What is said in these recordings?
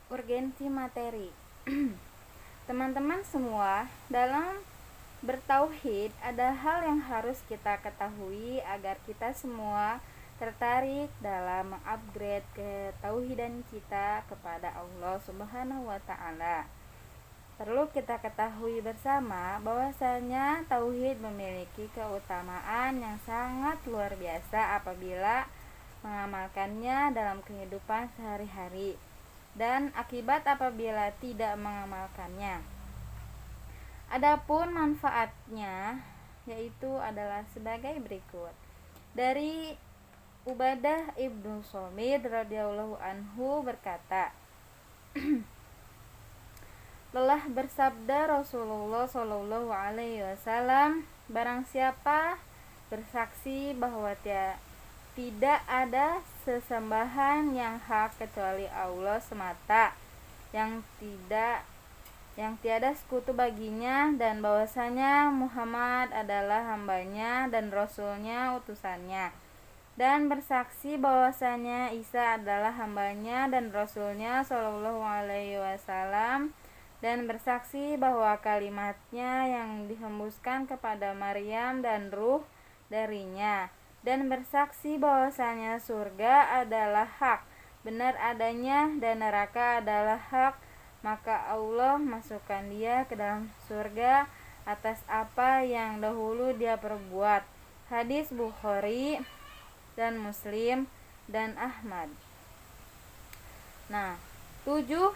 Urgensi materi. Teman-teman semua, dalam bertauhid ada hal yang harus kita ketahui agar kita semua tertarik dalam mengupgrade ketauhidan kita kepada Allah Subhanahu wa taala. Perlu kita ketahui bersama bahwasanya tauhid memiliki keutamaan yang sangat luar biasa apabila mengamalkannya dalam kehidupan sehari-hari, dan akibat apabila tidak mengamalkannya. Adapun manfaatnya yaitu adalah sebagai berikut. Dari Ubadah ibnu Somid radhiyallahu anhu berkata, telah bersabda Rasulullah Shallallahu Alaihi Wasallam, barang siapa bersaksi bahwa tidak ada sesembahan yang hak kecuali Allah semata, yang tiada sekutu baginya, dan bahwasanya Muhammad adalah hambanya dan rasulnya utusannya, dan bersaksi bahwasanya Isa adalah hambanya dan rasulnya Shallallahu Alaihi Wasallam, dan bersaksi bahwa kalimatnya yang dihembuskan kepada Maryam dan ruh darinya, dan bersaksi bahwasanya surga adalah hak benar adanya dan neraka adalah hak, maka Allah masukkan dia ke dalam surga atas apa yang dahulu dia perbuat. Hadis Bukhari dan Muslim dan Ahmad. Nah, 7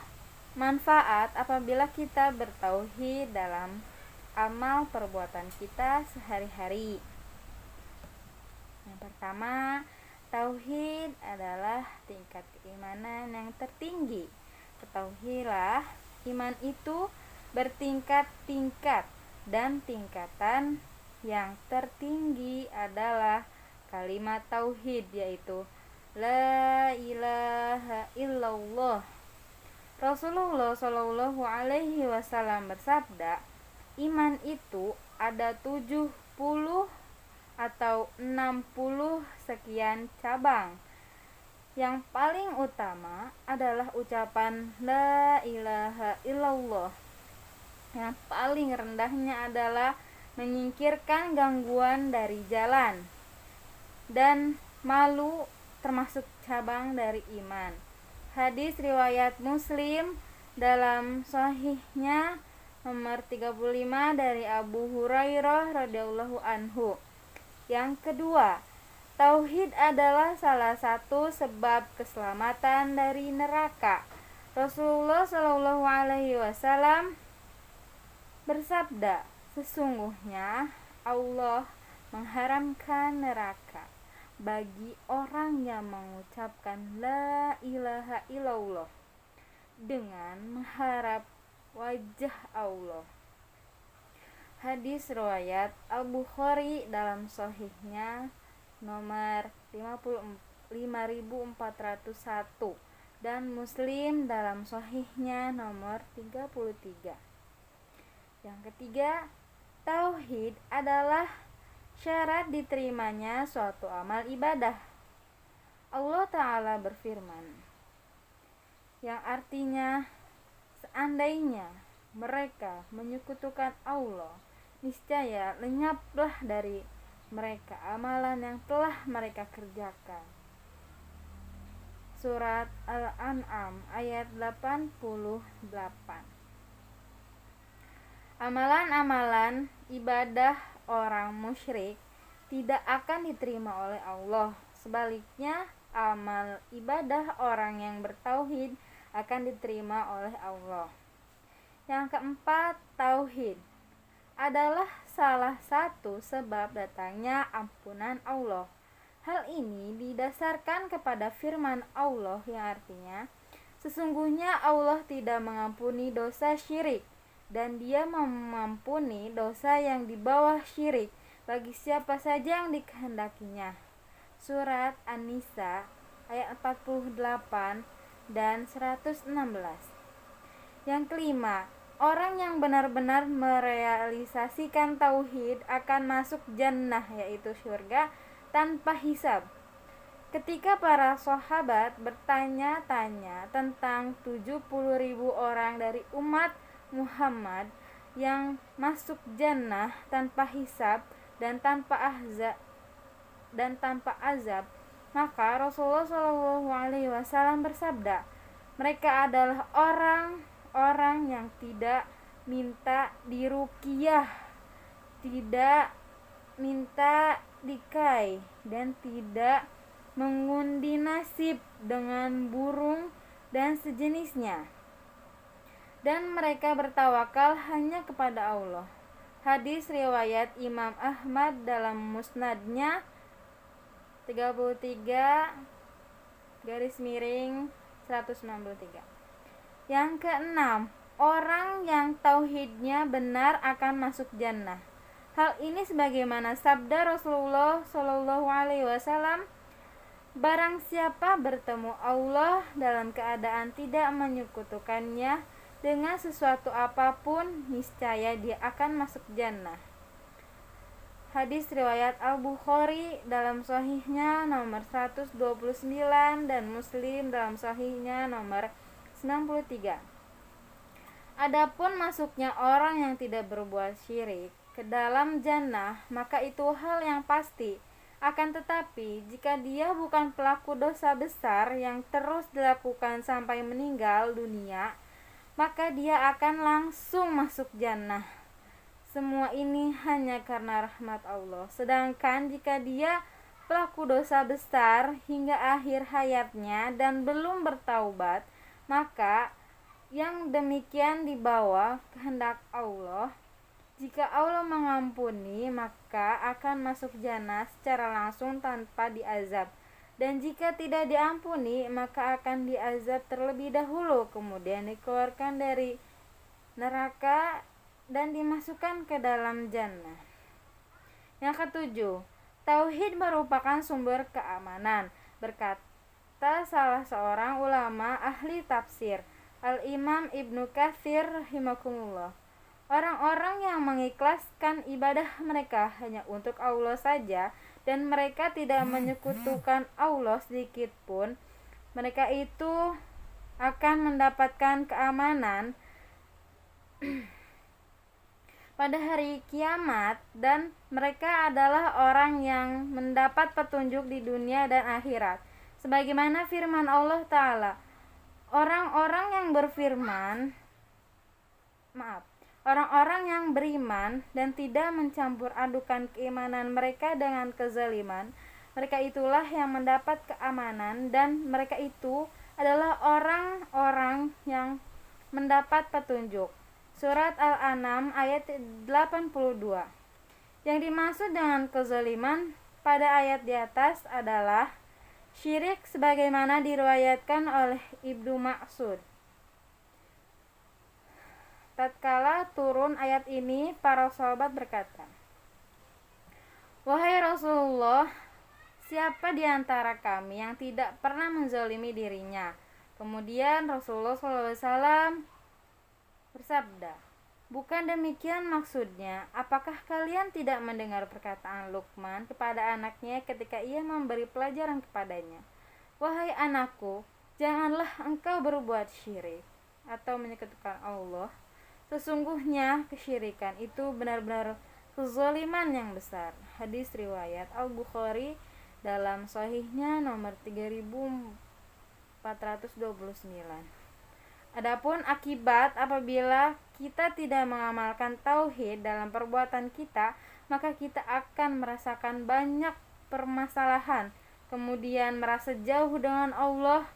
manfaat apabila kita bertauhid dalam amal perbuatan kita sehari-hari. Yang pertama, tauhid adalah tingkat keimanan yang tertinggi. Ketahuilah, iman itu bertingkat-tingkat, dan tingkatan yang tertinggi adalah kalimat tauhid, yaitu la ilaha illallah. Rasulullah Shallallahu Alaihi Wasallam bersabda, iman itu ada 70 atau 60 sekian cabang. Yang paling utama adalah ucapan la ilaha illallah. Yang paling rendahnya adalah menyingkirkan gangguan dari jalan, dan malu termasuk cabang dari iman. Hadis riwayat Muslim dalam sahihnya nomor 35 dari Abu Hurairah radhiyallahu anhu. Yang kedua, tauhid adalah salah satu sebab keselamatan dari neraka. Rasulullah Shallallahu Alaihi Wasallam bersabda, sesungguhnya Allah mengharamkan neraka bagi orang yang mengucapkan la ilaha illallah dengan mengharap wajah Allah. Hadis riwayat Al-Bukhari dalam sahihnya nomor 5401 dan Muslim dalam sahihnya nomor 33. Yang ketiga, tauhid adalah syarat diterimanya suatu amal ibadah. Allah Ta'ala berfirman, yang artinya, seandainya mereka menyekutukan Allah, niscaya lenyaplah dari mereka amalan yang telah mereka kerjakan. Surat Al-An'am ayat 88. Amalan-amalan ibadah orang musyrik tidak akan diterima oleh Allah. Sebaliknya, amal ibadah orang yang bertauhid akan diterima oleh Allah. Yang keempat, tauhid adalah salah satu sebab datangnya ampunan Allah. Hal ini didasarkan kepada firman Allah yang artinya, sesungguhnya Allah tidak mengampuni dosa syirik, dan Dia mengampuni dosa yang di bawah syirik bagi siapa saja yang dikehendakinya. Surat An-Nisa ayat 48 dan 116. Yang kelima, orang yang benar-benar merealisasikan tauhid akan masuk jannah, yaitu surga tanpa hisab. Ketika para sahabat bertanya-tanya tentang 70.000 orang dari umat Muhammad yang masuk jannah tanpa hisab dan tanpa azab, maka Rasulullah SAW bersabda, mereka adalah orang-orang yang tidak minta diruqyah, tidak minta dikai, dan tidak mengundi nasib dengan burung dan sejenisnya, dan mereka bertawakal hanya kepada Allah. Hadis riwayat Imam Ahmad dalam musnadnya 33/193. Yang keenam, orang yang tauhidnya benar akan masuk jannah. Hal ini sebagaimana sabda Rasulullah SAW, barang siapa bertemu Allah dalam keadaan tidak menyekutukannya dengan sesuatu apapun, niscaya dia akan masuk jannah. Hadis riwayat Al-Bukhari dalam sahihnya nomor 129 dan Muslim dalam sahihnya nomor 93. Adapun masuknya orang yang tidak berbuat syirik ke dalam jannah, maka itu hal yang pasti. Akan tetapi, jika dia bukan pelaku dosa besar yang terus dilakukan sampai meninggal dunia, maka dia akan langsung masuk jannah. Semua ini hanya karena rahmat Allah. Sedangkan jika dia pelaku dosa besar hingga akhir hayatnya dan belum bertaubat, maka yang demikian di bawah kehendak Allah. Jika Allah mengampuni, maka akan masuk jannah secara langsung tanpa diazab. Dan jika tidak diampuni, maka akan diazab terlebih dahulu, kemudian dikeluarkan dari neraka dan dimasukkan ke dalam jannah. Yang ketujuh, tauhid merupakan sumber keamanan. Berkata salah seorang ulama ahli tafsir, Al-Imam Ibnu Katsir rahimahullah, orang-orang yang mengikhlaskan ibadah mereka hanya untuk Allah saja dan mereka tidak menyekutukan Allah sedikit pun, mereka itu akan mendapatkan keamanan pada hari kiamat, dan mereka adalah orang yang mendapat petunjuk di dunia dan akhirat. Sebagaimana firman Allah Ta'ala, orang-orang yang beriman dan tidak mencampur adukan keimanan mereka dengan kezaliman, mereka itulah yang mendapat keamanan, dan mereka itu adalah orang-orang yang mendapat petunjuk. Surat Al-An'am ayat 82. Yang dimaksud dengan kezaliman pada ayat di atas adalah syirik sebagaimana diriwayatkan oleh Ibnu Mas'ud. Tatkala turun ayat ini, para sahabat berkata, "Wahai Rasulullah, siapa di antara kami yang tidak pernah menzalimi dirinya?" Kemudian Rasulullah SAW bersabda, "Bukan demikian maksudnya. Apakah kalian tidak mendengar perkataan Luqman kepada anaknya ketika ia memberi pelajaran kepadanya? Wahai anakku, janganlah engkau berbuat syirik atau menyekutukan Allah. Sesungguhnya kesyirikan itu benar-benar kezaliman yang besar." Hadis riwayat Al-Bukhari dalam sahihnya nomor 3429. Adapun akibat apabila kita tidak mengamalkan tauhid dalam perbuatan kita, maka kita akan merasakan banyak permasalahan, kemudian merasa jauh dengan Allah,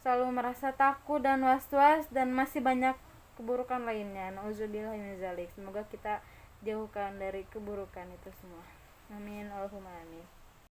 selalu merasa takut dan was-was, dan masih banyak keburukan lainnya. Nauzubillah min dzalik. Semoga kita jauhkan dari keburukan itu semua. Amin Allahumma amin.